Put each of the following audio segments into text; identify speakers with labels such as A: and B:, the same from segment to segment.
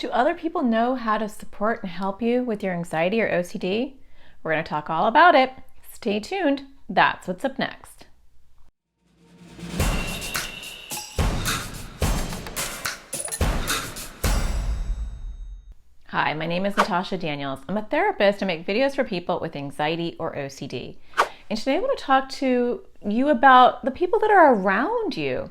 A: Do other people know how to support and help you with your anxiety or OCD? We're going to talk all about it. Stay tuned. That's what's up next. Hi, my name is Natasha Daniels. I'm a therapist. I make videos for people with anxiety or OCD. And today I want to talk to you about the people that are around you.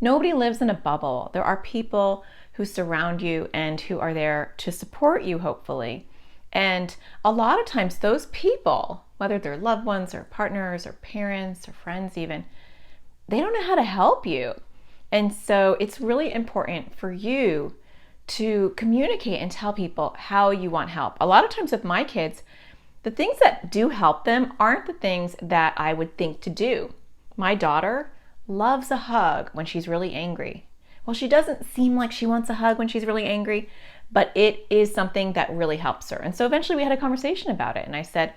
A: Nobody lives in a bubble. There are people who surround you and who are there to support you, hopefully. And a lot of times those people, whether they're loved ones or partners or parents or friends even, they don't know how to help you. And so it's really important for you to communicate and tell people how you want help. A lot of times with my kids, the things that do help them aren't the things that I would think to do. My daughter loves a hug when she's really angry. Well, she doesn't seem like she wants a hug when she's really angry, but it is something that really helps her. And so eventually we had a conversation about it. And I said,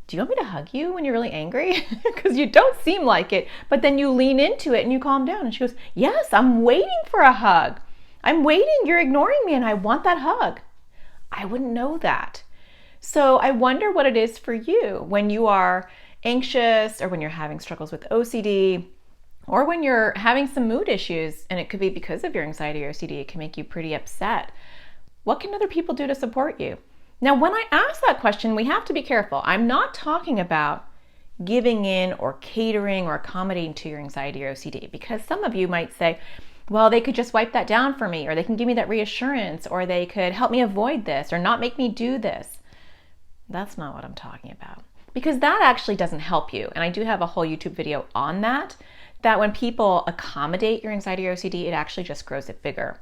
A: do you want me to hug you when you're really angry? Because you don't seem like it, but then you lean into it and you calm down. And she goes, yes, I'm waiting for a hug. I'm waiting, you're ignoring me and I want that hug. I wouldn't know that. So I wonder what it is for you when you are anxious or when you're having struggles with OCD or when you're having some mood issues, and it could be because of your anxiety or OCD, it can make you pretty upset. What can other people do to support you? Now, when I ask that question, we have to be careful. I'm not talking about giving in or catering or accommodating to your anxiety or OCD, because some of you might say, well, they could just wipe that down for me, or they can give me that reassurance, or they could help me avoid this, or not make me do this. That's not what I'm talking about, because that actually doesn't help you. And I do have a whole YouTube video on that when people accommodate your anxiety or OCD, it actually just grows it bigger.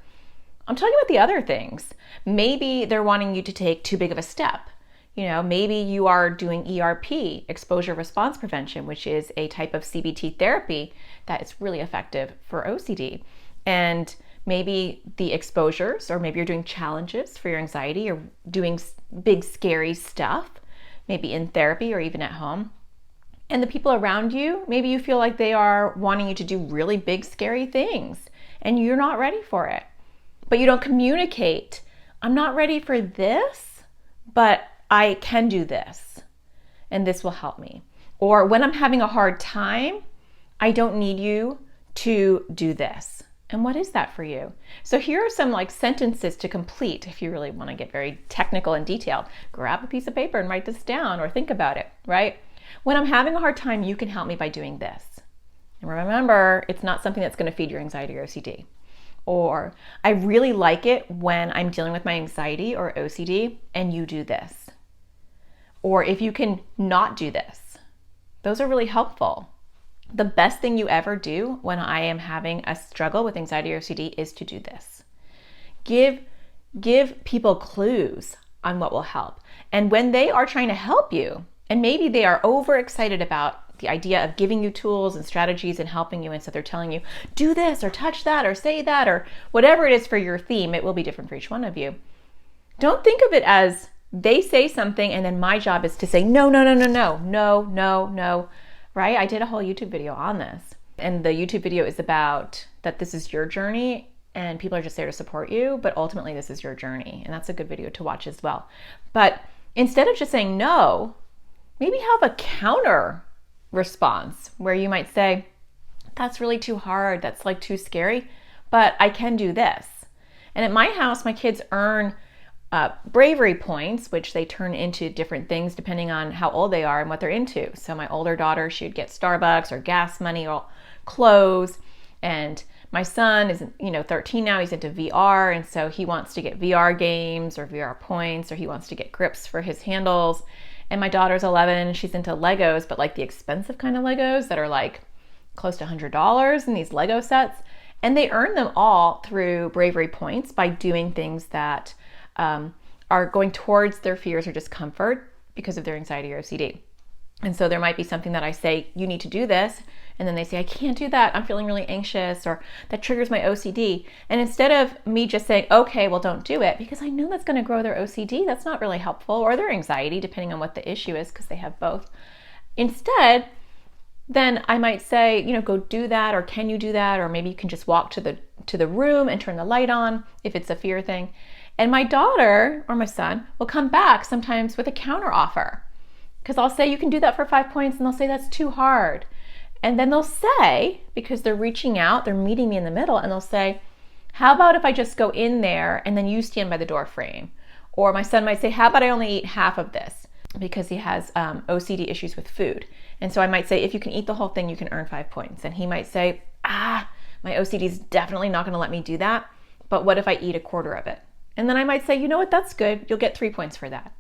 A: I'm talking about the other things. Maybe they're wanting you to take too big of a step. Maybe you are doing ERP, exposure response prevention, which is a type of CBT therapy that is really effective for OCD. And maybe the exposures, or maybe you're doing challenges for your anxiety or doing big scary stuff, maybe in therapy or even at home. And the people around you, maybe you feel like they are wanting you to do really big scary things and you're not ready for it. But you don't communicate, I'm not ready for this, but I can do this and this will help me. Or when I'm having a hard time, I don't need you to do this. And what is that for you? So here are some sentences to complete if you really want to get very technical and detailed. Grab a piece of paper and write this down or think about it, right? When I'm having a hard time, you can help me by doing this. And remember, it's not something that's going to feed your anxiety or OCD. Or I really like it when I'm dealing with my anxiety or OCD and you do this. Or if you can not do this. Those are really helpful. The best thing you ever do when I am having a struggle with anxiety or OCD is to do this. Give people clues on what will help. And when they are trying to help you, and maybe they are overexcited about the idea of giving you tools and strategies and helping you, and so they're telling you, do this or touch that or say that or whatever it is for your theme, it will be different for each one of you. Don't think of it as they say something and then my job is to say, no, right? I did a whole YouTube video on this. And the YouTube video is about that this is your journey and people are just there to support you, but ultimately this is your journey. And that's a good video to watch as well. But instead of just saying no, maybe have a counter response where you might say, that's really too hard, that's too scary, but I can do this. And at my house, my kids earn bravery points, which they turn into different things depending on how old they are and what they're into. So my older daughter, she'd get Starbucks or gas money or clothes. And my son is 13 now, he's into VR. And so he wants to get VR games or VR points, or he wants to get grips for his handles. And my daughter's 11 and she's into Legos, but the expensive kind of Legos that are close to $100 in these Lego sets. And they earn them all through bravery points by doing things that are going towards their fears or discomfort because of their anxiety or OCD. And so there might be something that I say, you need to do this. And then they say, I can't do that. I'm feeling really anxious, or that triggers my OCD. And instead of me just saying, okay, well, don't do it, because I know that's going to grow their OCD, that's not really helpful, or their anxiety, depending on what the issue is, because they have both. Instead, then I might say, go do that, or can you do that? Or maybe you can just walk to the room and turn the light on if it's a fear thing. And my daughter or my son will come back sometimes with a counter offer, because I'll say, you can do that for 5 points, and they'll say, that's too hard. And then they'll say, because they're reaching out, they're meeting me in the middle, and they'll say, how about if I just go in there and then you stand by the door frame? Or my son might say, how about I only eat half of this, because he has OCD issues with food. And so I might say, if you can eat the whole thing, you can earn 5 points. And he might say, my OCD is definitely not going to let me do that, but what if I eat a quarter of it? And then I might say, you know what, that's good. You'll get 3 points for that.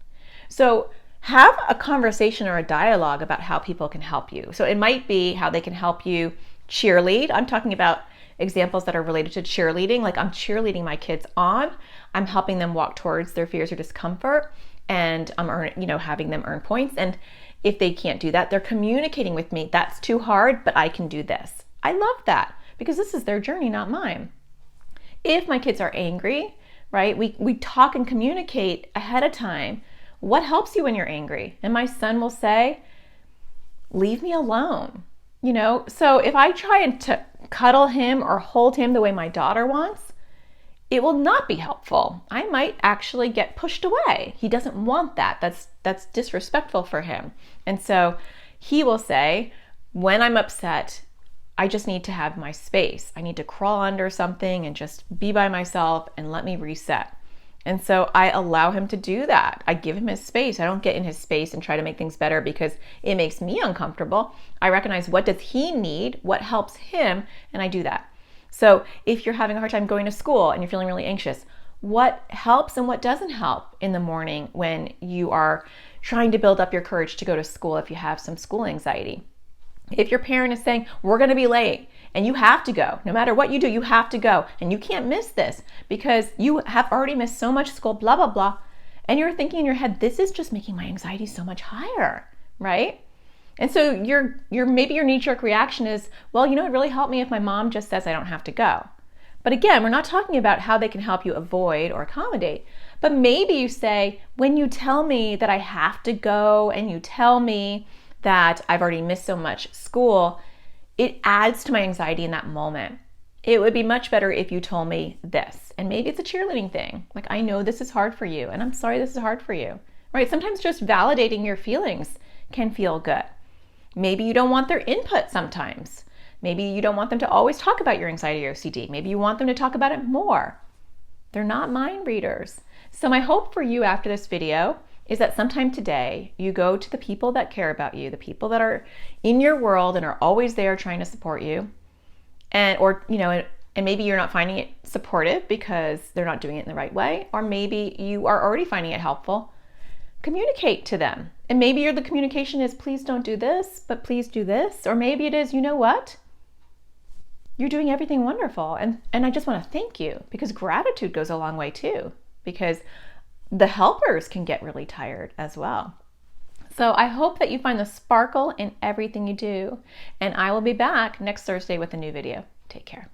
A: So have a conversation or a dialogue about how people can help you. So it might be how they can help you cheerlead. I'm talking about examples that are related to cheerleading, like I'm cheerleading my kids on. I'm helping them walk towards their fears or discomfort, and I'm having them earn points. And if they can't do that, they're communicating with me. That's too hard, but I can do this. I love that, because this is their journey, not mine. If my kids are angry, right, we talk and communicate ahead of time. What helps you when you're angry? And my son will say, leave me alone. So if I try to cuddle him or hold him the way my daughter wants, it will not be helpful. I might actually get pushed away. He doesn't want that. That's disrespectful for him. And so he will say, when I'm upset, I just need to have my space. I need to crawl under something and just be by myself and let me reset. And so I allow him to do that. I give him his space. I don't get in his space and try to make things better because it makes me uncomfortable. I recognize, what does he need, what helps him, and I do that. So if you're having a hard time going to school and you're feeling really anxious, what helps and what doesn't help in the morning when you are trying to build up your courage to go to school if you have some school anxiety? If your parent is saying, we're going to be late, and you have to go, no matter what you do, you have to go, and you can't miss this because you have already missed so much school, blah, blah, blah. And you're thinking in your head, this is just making my anxiety so much higher, right? And so maybe your knee-jerk reaction is, well, it really helped me if my mom just says I don't have to go. But again, we're not talking about how they can help you avoid or accommodate. But maybe you say, when you tell me that I have to go and you tell me that I've already missed so much school, it adds to my anxiety in that moment. It would be much better if you told me this. And maybe it's a cheerleading thing. Like, I know this is hard for you, and I'm sorry this is hard for you, right? Sometimes just validating your feelings can feel good. Maybe you don't want their input sometimes. Maybe you don't want them to always talk about your anxiety or OCD. Maybe you want them to talk about it more. They're not mind readers. So my hope for you after this video is that sometime today you go to the people that care about you, the people that are in your world and are always there trying to support you, and maybe you're not finding it supportive because they're not doing it in the right way, or maybe you are already finding it helpful. Communicate to them. And maybe the communication is, please don't do this, but please do this. Or maybe it is, you know what? You're doing everything wonderful. And I just want to thank you, because gratitude goes a long way too, because the helpers can get really tired as well. So I hope that you find the sparkle in everything you do. And I will be back next Thursday with a new video. Take care.